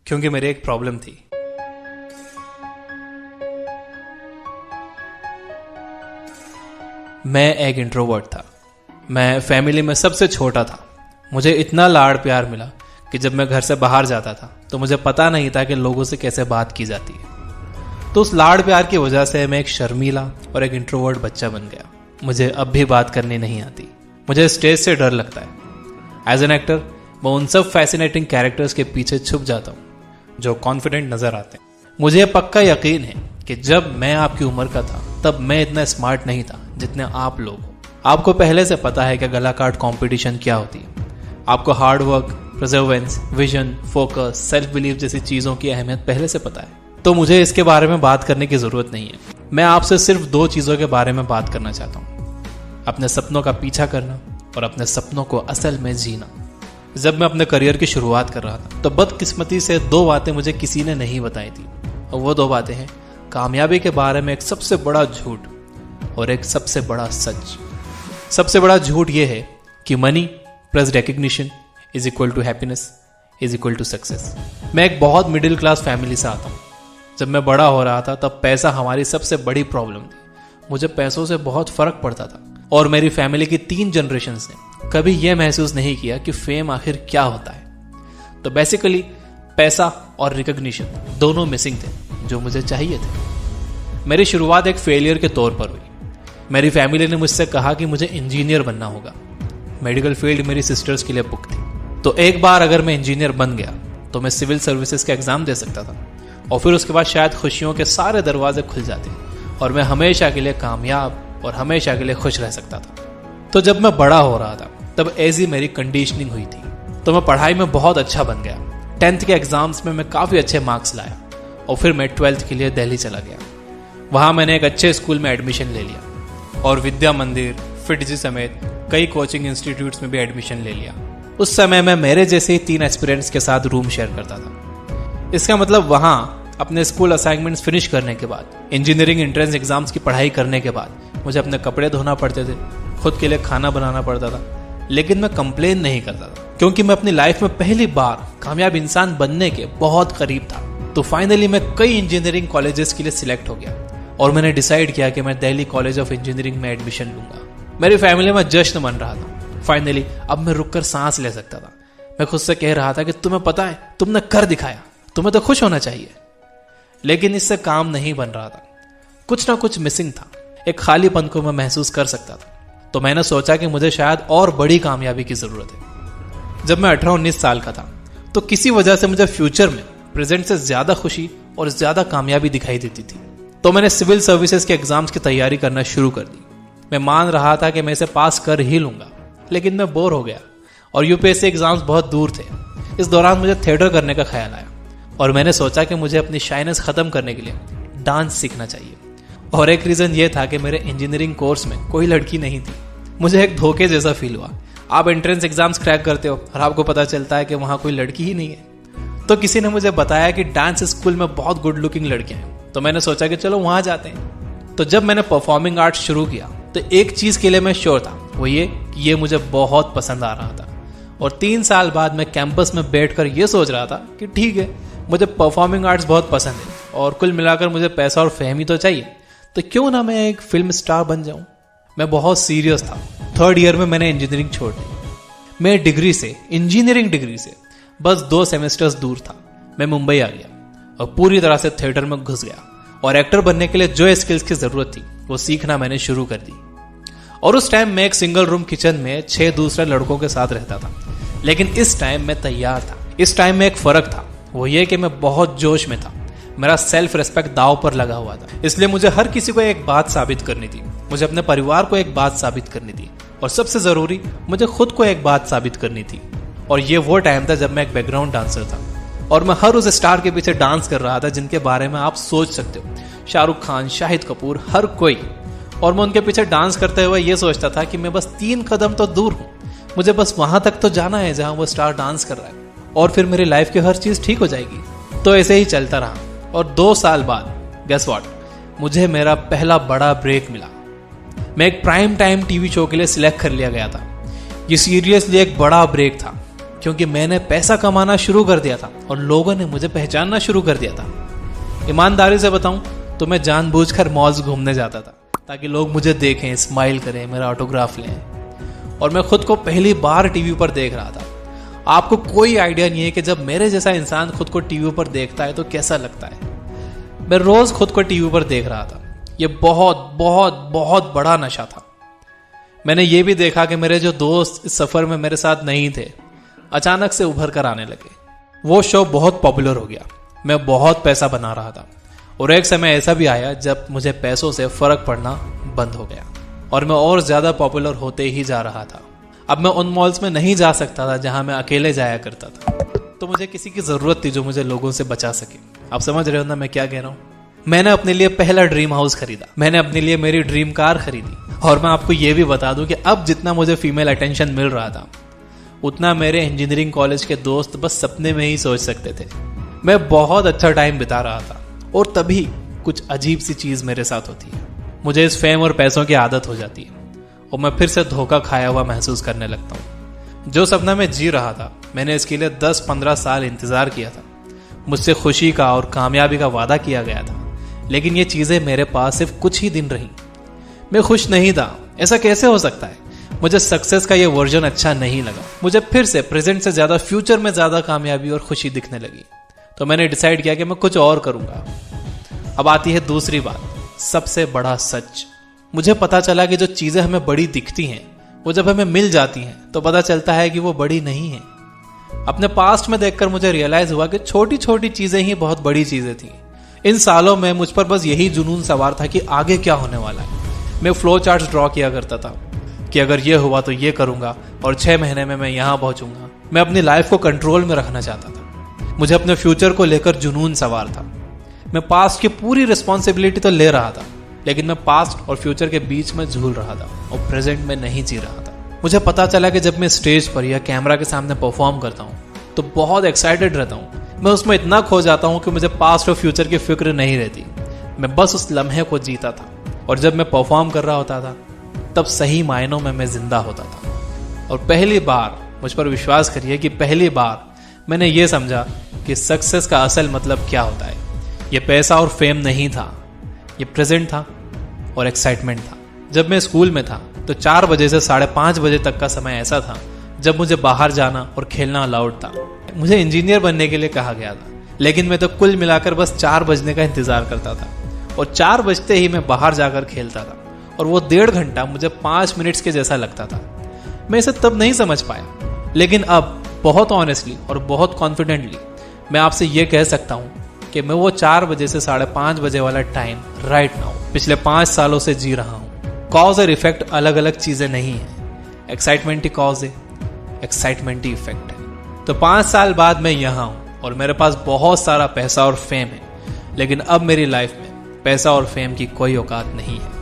क्योंकि मेरी एक प्रॉब्लम थी। मैं एक इंट्रोवर्ट था। मैं फैमिली में सबसे छोटा था। मुझे इतना लाड़ प्यार मिला कि जब मैं घर से बाहर जाता था तो मुझे पता नहीं था कि लोगों से कैसे बात की जाती है। तो उस लाड़ प्यार की वजह से मैं एक शर्मीला और एक इंट्रोवर्ट बच्चा बन गया। मुझे अब भी बात करनी नहीं आती। मुझे स्टेज से डर लगता है। एज एन एक्टर मैं उन सब फैसिनेटिंग कैरेक्टर्स के पीछे छुप जाता हूँ जो कॉन्फिडेंट नजर आते हैं। मुझे पक्का यकीन है कि जब मैं आपकी उम्र का था तब मैं इतना स्मार्ट नहीं था जितने आप लोग हो। आपको पहले से पता है कि गला काट कॉम्पिटिशन क्या होती है। आपको hard work, Perseverance, vision, focus, self belief जैसी चीजों की अहमियत पहले से पता है। तो मुझे इसके बारे में बात करने की जरूरत नहीं है। मैं आपसे सिर्फ 2 चीजों के बारे में बात करना चाहता हूँ, अपने सपनों का पीछा करना और अपने सपनों को असल में जीना। जब मैं अपने करियर की शुरुआत कर रहा था तो बदकिस्मती से 2 बातें मुझे किसी ने नहीं बताई थी। और वो 2 बातें हैं कामयाबी के बारे में एक सबसे बड़ा झूठ और एक सबसे बड़ा सच। सबसे बड़ा झूठ ये है कि money plus recognition is equal to happiness is equal to success. मैं एक बहुत मिडिल क्लास फैमिली से आता हूँ। जब मैं बड़ा हो रहा था तब पैसा हमारी सबसे बड़ी प्रॉब्लम थी। मुझे पैसों से बहुत फर्क पड़ता था और मेरी फैमिली की 3 जनरेशंस ने कभी यह महसूस नहीं किया कि फेम आखिर क्या होता है। तो बेसिकली पैसा और रिकग्निशन दोनों मिसिंग थे जो मुझे चाहिए थे। मेरी शुरुआत एक फेलियर के तौर पर हुई। मेरी फैमिली ने मुझसे कहा कि मुझे इंजीनियर बनना होगा। मेडिकल फील्ड मेरी सिस्टर्स के लिए बुक थी। तो एक बार अगर मैं इंजीनियर बन गया तो मैं सिविल सर्विसेज का एग्जाम दे सकता था और फिर उसके बाद शायद खुशियों के सारे दरवाजे खुल जाते और मैं हमेशा के लिए कामयाब और हमेशा के लिए खुश रह सकता था। तो जब मैं बड़ा हो रहा था तब ऐसी मेरी कंडीशनिंग हुई थी। तो मैं पढ़ाई में बहुत अच्छा बन गया। 10th के एग्जाम्स में मैं काफ़ी अच्छे मार्क्स लाया और फिर मैं 12th के लिए दिल्ली चला गया। वहाँ मैंने एक अच्छे स्कूल में एडमिशन ले लिया और विद्या मंदिर, फिटजी समेत कई कोचिंग इंस्टीट्यूट्स में भी एडमिशन ले लिया। उस समय मैं मेरे जैसे 3 एस्पिरेंट्स के साथ रूम शेयर करता था। इसका मतलब वहाँ अपने स्कूल असाइनमेंट्स फिनिश करने के बाद, इंजीनियरिंग एंट्रेंस एग्जाम्स की पढ़ाई करने के बाद मुझे अपने कपड़े धोना पड़ते थे, खुद के लिए खाना बनाना पड़ता था। लेकिन मैं कंप्लेन नहीं करता था क्योंकि मैं अपनी लाइफ में पहली बार कामयाब इंसान बनने के बहुत करीब था। तो फाइनली मैं कई इंजीनियरिंग कॉलेजेस के लिए सिलेक्ट हो गया और मैंने डिसाइड किया कि मैं दिल्ली कॉलेज ऑफ इंजीनियरिंग में एडमिशन लूंगा। मेरी फैमिली में जश्न मन रहा था। फाइनली अब मैं रुककर सांस ले सकता था। मैं खुद से कह रहा था कि तुम्हें पता है, तुमने कर दिखाया, तुम्हें तो खुश होना चाहिए। लेकिन इससे काम नहीं बन रहा था। कुछ ना कुछ मिसिंग था। एक खालीपन को मैं महसूस कर सकता था। तो मैंने सोचा कि मुझे शायद और बड़ी कामयाबी की जरूरत है। जब मैं 18-19 साल का था तो किसी वजह से मुझे फ्यूचर में प्रेजेंट से ज्यादा खुशी और ज्यादा कामयाबी दिखाई देती थी। तो मैंने सिविल सर्विसेज के एग्जाम्स की तैयारी करना शुरू कर दी। मैं मान रहा था कि मैं इसे पास कर ही लूंगा, लेकिन मैं बोर हो गया और यूपीएससी एग्जाम्स बहुत दूर थे। इस दौरान मुझे थिएटर करने का ख्याल आया और मैंने सोचा कि मुझे अपनी शाइनेस खत्म करने के लिए डांस सीखना चाहिए। और एक रीजन ये था कि मेरे इंजीनियरिंग कोर्स में कोई लड़की नहीं थी। मुझे एक धोखे जैसा फील हुआ। आप एंट्रेंस एग्जाम्स क्रैक करते हो और आपको पता चलता है कि वहां कोई लड़की ही नहीं है। तो किसी ने मुझे बताया कि डांस स्कूल में बहुत गुड लुकिंग लड़कियां हैं। तो मैंने सोचा कि चलो वहां जाते हैं। तो जब मैंने परफॉर्मिंग आर्ट्स शुरू किया तो एक चीज के लिए मैं श्योर था, वो ये कि ये मुझे बहुत पसंद आ रहा था। और 3 साल बाद मैं कैंपस में बैठकर ये सोच रहा था कि ठीक है, मुझे परफॉर्मिंग आर्ट्स बहुत पसंद है और कुल मिलाकर मुझे पैसा और फेम ही तो चाहिए, तो क्यों ना मैं एक फिल्म स्टार बन जाऊं। मैं बहुत सीरियस था। 3rd ईयर में मैंने इंजीनियरिंग छोड़ दी। मैं डिग्री से, इंजीनियरिंग डिग्री से बस 2 सेमेस्टर्स दूर था। मैं मुंबई आ गया और पूरी तरह से थिएटर में घुस गया और एक्टर बनने के लिए जो स्किल्स की जरूरत थी वो सीखना मैंने शुरू कर दी। और उस टाइम मैं एक सिंगल रूम किचन में 6 दूसरे लड़कों के साथ रहता था। लेकिन इस टाइम मैं तैयार था। इस टाइम में एक फर्क था, वो ये कि मैं बहुत जोश में था। मेरा सेल्फ रिस्पेक्ट दांव पर लगा हुआ था। इसलिए मुझे हर किसी को एक बात साबित करनी थी। मुझे अपने परिवार को एक बात साबित करनी थी और सबसे जरूरी मुझे खुद को एक बात साबित करनी थी। और ये वो टाइम था जब मैं एक बैकग्राउंड डांसर था और मैं हर उस स्टार के पीछे डांस कर रहा था जिनके बारे में आप सोच सकते हो, शाहरुख खान, शाहिद कपूर, हर कोई। और मैं उनके पीछे डांस करते हुए ये सोचता था कि मैं बस 3 कदम तो दूर हूँ, मुझे बस वहां तक तो जाना है जहां वो स्टार डांस कर रहा है और फिर मेरी लाइफ की हर चीज ठीक हो जाएगी। तो ऐसे ही चलता रहा और 2 साल बाद गेस व्हाट, मुझे मेरा पहला बड़ा ब्रेक मिला। मैं एक प्राइम टाइम टीवी शो के लिए सिलेक्ट कर लिया गया था। ये सीरियसली एक बड़ा ब्रेक था। क्योंकि मैंने पैसा कमाना शुरू कर दिया था और लोगों ने मुझे पहचानना शुरू कर दिया था। ईमानदारी से बताऊं तो मैं जानबूझकर मॉल्स घूमने जाता था ताकि लोग मुझे देखें, स्माइल करें, मेरा ऑटोग्राफ लें। और मैं खुद को पहली बार टीवी पर देख रहा था। आपको कोई आइडिया नहीं है कि जब मेरे जैसा इंसान खुद को टीवी पर देखता है तो कैसा लगता है। मैं रोज खुद को टीवी पर देख रहा था। ये बहुत बहुत बहुत बड़ा नशा था। मैंने ये भी देखा कि मेरे जो दोस्त इस सफर में मेरे साथ नहीं थे अचानक से उभर कर आने लगे। वो शो बहुत पॉपुलर हो गया। मैं बहुत पैसा बना रहा था और एक समय ऐसा भी आया जब मुझे पैसों से फर्क पड़ना बंद हो गया और मैं और ज्यादा पॉपुलर होते ही जा रहा था। अब मैं उन मॉल्स में नहीं जा सकता था जहां मैं अकेले जाया करता था, तो मुझे किसी की जरूरत थी जो मुझे लोगों से बचा सके। आप समझ रहे हो ना मैं क्या कह रहा हूं? मैंने अपने लिए पहला ड्रीम हाउस खरीदा, मैंने अपने लिए मेरी ड्रीम कार खरीदी। और मैं आपको यह भी बता दूं कि अब जितना मुझे फीमेल अटेंशन मिल रहा था उतना मेरे इंजीनियरिंग कॉलेज के दोस्त बस सपने में ही सोच सकते थे। मैं बहुत अच्छा टाइम बिता रहा था और तभी कुछ अजीब सी चीज मेरे साथ होती है। मुझे इस फेम और पैसों की आदत हो जाती है और मैं फिर से धोखा खाया हुआ महसूस करने लगता हूँ। जो सपना मैं जी रहा था मैंने इसके लिए 10-15 साल इंतजार किया था। मुझसे खुशी का और कामयाबी का वादा किया गया था, लेकिन ये चीजें मेरे पास सिर्फ कुछ ही दिन रही। मैं खुश नहीं था। ऐसा कैसे हो सकता है? मुझे सक्सेस का ये वर्जन अच्छा नहीं लगा। मुझे फिर से प्रेजेंट से ज्यादा फ्यूचर में ज्यादा कामयाबी और खुशी दिखने लगी। तो मैंने डिसाइड किया कि मैं कुछ और करूंगा। अब आती है दूसरी बात, सबसे बड़ा सच। मुझे पता चला कि जो चीजें हमें बड़ी दिखती हैं वो जब हमें मिल जाती हैं तो पता चलता है कि वो बड़ी नहीं है। अपने पास्ट में देखकर मुझे रियलाइज हुआ कि छोटी छोटी चीजें ही बहुत बड़ी चीजें थी। इन सालों में मुझ पर बस यही जुनून सवार था कि आगे क्या होने वाला है। मैं फ्लो चार्ट्स ड्रॉ किया करता था कि अगर ये हुआ तो ये करूंगा और 6 महीने में मैं यहां पहुंचूंगा। मैं अपनी लाइफ को कंट्रोल में रखना चाहता था। मुझे अपने फ्यूचर को लेकर जुनून सवार था। मैं पास्ट की पूरी रिस्पॉन्सिबिलिटी तो ले रहा था, लेकिन मैं पास्ट और फ्यूचर के बीच में झूल रहा था और प्रेजेंट में नहीं जी रहा था। मुझे पता चला कि जब मैं स्टेज पर या कैमरा के सामने परफॉर्म करता हूँ तो बहुत एक्साइटेड रहता हूँ। मैं उसमें इतना खो जाता हूँ कि मुझे पास्ट और फ्यूचर की फिक्र नहीं रहती। मैं बस उस लम्हे को जीता था और जब मैं परफॉर्म कर रहा होता था तब सही मायनों में मैं जिंदा होता था। और पहली बार, मुझ पर विश्वास करिए कि पहली बार मैंने ये समझा कि सक्सेस का असल मतलब क्या होता है। ये पैसा और फेम नहीं था, ये प्रेजेंट था और एक्साइटमेंट था। जब मैं स्कूल में था तो 4 बजे से 5:30 बजे तक का समय ऐसा था जब मुझे बाहर जाना और खेलना अलाउड था। मुझे इंजीनियर बनने के लिए कहा गया था, लेकिन मैं तो कुल मिलाकर बस 4 बजने का इंतजार करता था और 4 बजते ही मैं बाहर जाकर खेलता था और वो 1.5 घंटा मुझे 5 मिनट्स के जैसा लगता था। मैं इसे तब नहीं समझ पाया, लेकिन अब बहुत ऑनेस्टली और बहुत कॉन्फिडेंटली मैं आपसे ये कह सकता हूँ कि मैं वो 4 बजे से 5:30 बजे वाला टाइम राइट नाउ पिछले 5 सालों से जी रहा हूँ। कॉज और इफेक्ट अलग अलग चीजें नहीं है। एक्साइटमेंट ही कॉज है, एक्साइटमेंट ही इफेक्ट है। तो 5 साल बाद मैं यहाँ हूँ और मेरे पास बहुत सारा पैसा और फेम है, लेकिन अब मेरी लाइफ में पैसा और फेम की कोई औकात नहीं है।